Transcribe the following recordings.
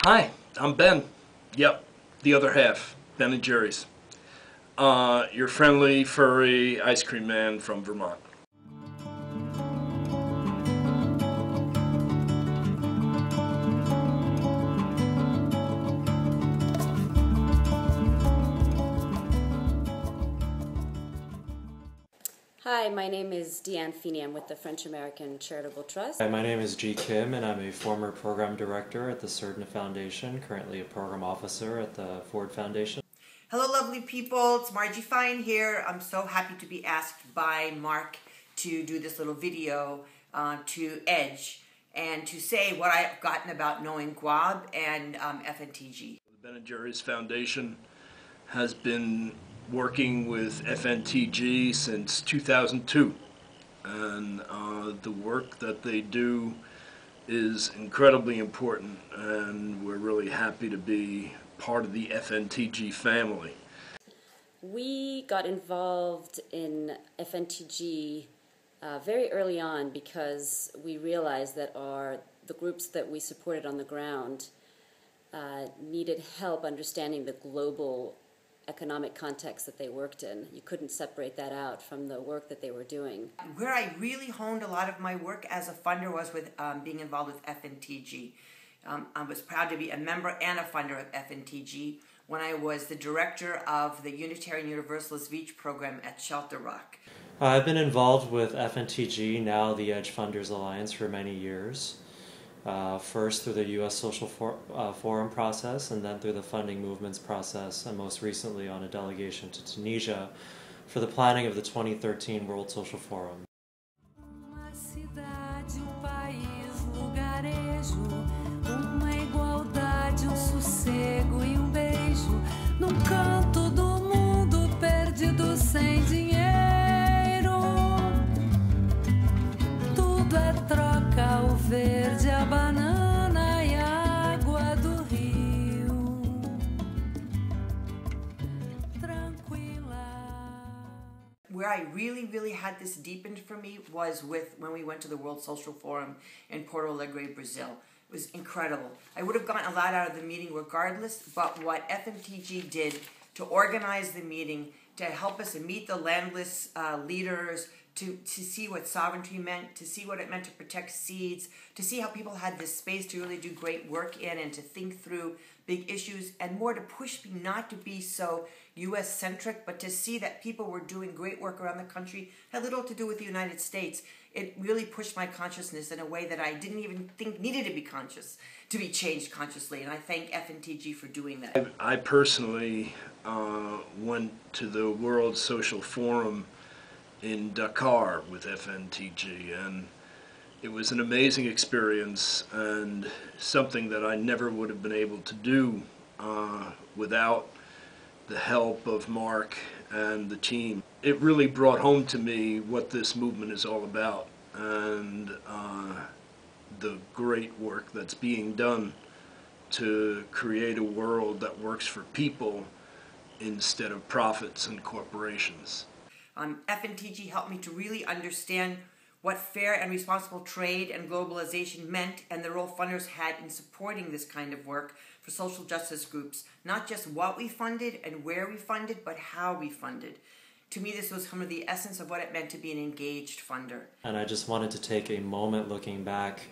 Hi, I'm Ben. Yep, the other half, Ben and Jerry's. Your friendly, furry ice cream man from Vermont. Hi, my name is Diane Feeney. I'm with the American Charitable Trust. Hi, my name is Jee Kim, and I'm a former program director at the Surdna Foundation, currently a program officer at the Ford Foundation. Hello, lovely people. It's Margie Fine here. I'm so happy to be asked by Mark to do this little video to Edge and to say what I've gotten about knowing Guab and FNTG. The Ben and Jerry's Foundation has been working with FNTG since 2002, and the work that they do is incredibly important, and we're really happy to be part of the FNTG family. We got involved in FNTG very early on because we realized that the groups that we supported on the ground needed help understanding the global economic context that they worked in. You couldn't separate that out from the work that they were doing. Where I really honed a lot of my work as a funder was with being involved with FNTG. I was proud to be a member and a funder of FNTG when I was the director of the Unitarian Universalist Veatch program at Shelter Rock. I've been involved with FNTG, now the Edge Funders Alliance, for many years. First through the U.S. Social Forum process, and then through the funding movements process, and most recently on a delegation to Tunisia for the planning of the 2013 World Social Forum. Where I really had this deepened for me was when we went to the World Social Forum in Porto Alegre, Brazil. It was incredible. I would have gotten a lot out of the meeting regardless, but what FNTG did to organize the meeting, to help us meet the landless leaders, to see what sovereignty meant, to see what it meant to protect seeds, to see how people had this space to really do great work in and to think through big issues, and more to push me not to be so U.S.-centric, but to see that people were doing great work around the country, had little to do with the United States. It really pushed my consciousness in a way that I didn't even think needed to be conscious, to be changed consciously, and I thank FNTG for doing that. I personally went to the World Social Forum in Dakar with FNTG, and it was an amazing experience and something that I never would have been able to do without the help of Mark and the team. It really brought home to me what this movement is all about, and the great work that's being done to create a world that works for people instead of profits and corporations. FNTG helped me to really understand what fair and responsible trade and globalization meant, and the role funders had in supporting this kind of work for social justice groups. Not just what we funded and where we funded, but how we funded. To me, this was some of the essence of what it meant to be an engaged funder. And I just wanted to take a moment looking back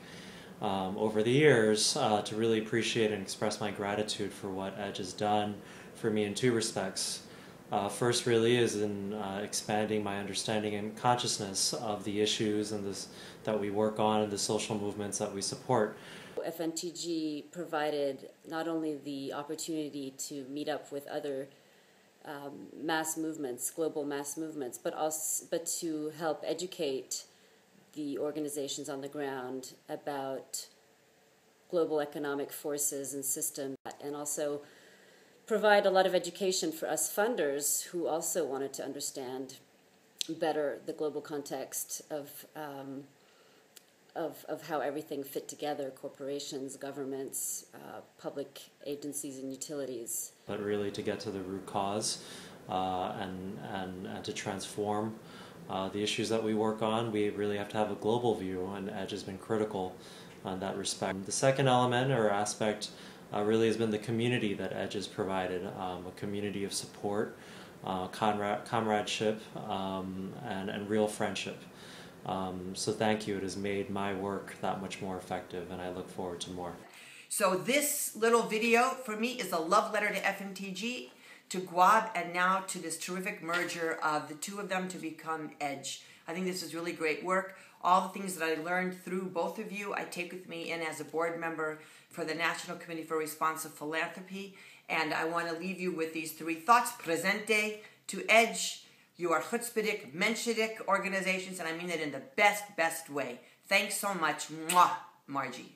over the years to really appreciate and express my gratitude for what Edge has done for me in two respects. First really is in expanding my understanding and consciousness of the issues and that we work on and the social movements that we support. FNTG provided not only the opportunity to meet up with other mass movements, global mass movements, but to help educate the organizations on the ground about global economic forces and systems, and also provide a lot of education for us funders who also wanted to understand better the global context of how everything fit together, corporations, governments, public agencies and utilities. But really to get to the root cause and to transform the issues that we work on, we really have to have a global view, and Edge has been critical in that respect. The second element or aspect really has been the community that EDGE has provided, a community of support, comradeship, and real friendship. So thank you. It has made my work that much more effective, and I look forward to more. So this little video for me is a love letter to FNTG, to GWAB, and now to this terrific merger of the two of them to become EDGE. I think this is really great work. All the things that I learned through both of you, I take with me in as a board member for the National Committee for Responsive Philanthropy. And I want to leave you with these three thoughts. Presente to EDGE. You are chutzpahdik, menschlich organizations, and I mean it in the best way. Thanks so much. Mwah, Margie.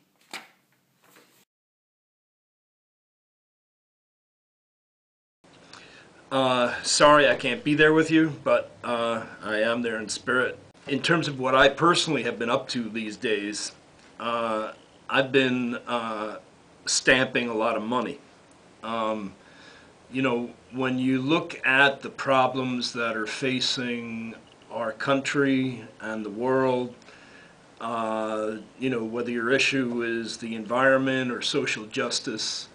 Sorry I can't be there with you, but I am there in spirit. In terms of what I personally have been up to these days, I've been stamping a lot of money. You know, when you look at the problems that are facing our country and the world, you know, whether your issue is the environment or social justice,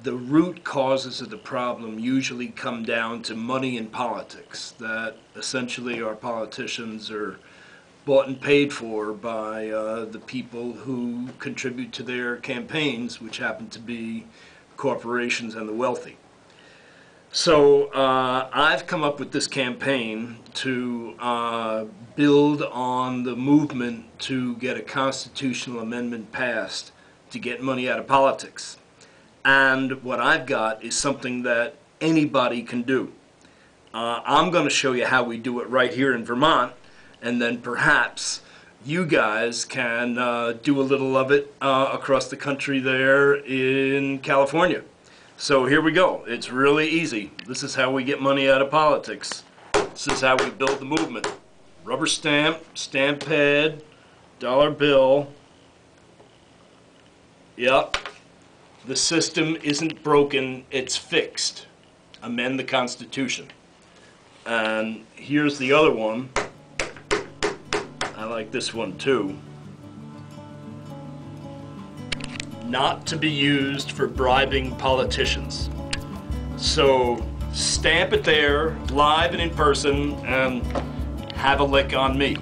the root causes of the problem usually come down to money and politics, that essentially our politicians are bought and paid for by the people who contribute to their campaigns, which happen to be corporations and the wealthy. So I've come up with this campaign to build on the movement to get a constitutional amendment passed to get money out of politics. And what I've got is something that anybody can do. I'm going to show you how we do it right here in Vermont, and then perhaps you guys can do a little of it across the country there in California. So here we go. It's really easy. This is how we get money out of politics. This is how we build the movement. Rubber stamp, stamp pad, dollar bill. Yep. The system isn't broken, it's fixed. Amend the Constitution. And here's the other one. I like this one too. Not to be used for bribing politicians. So stamp it there, live and in person, and have a lick on me.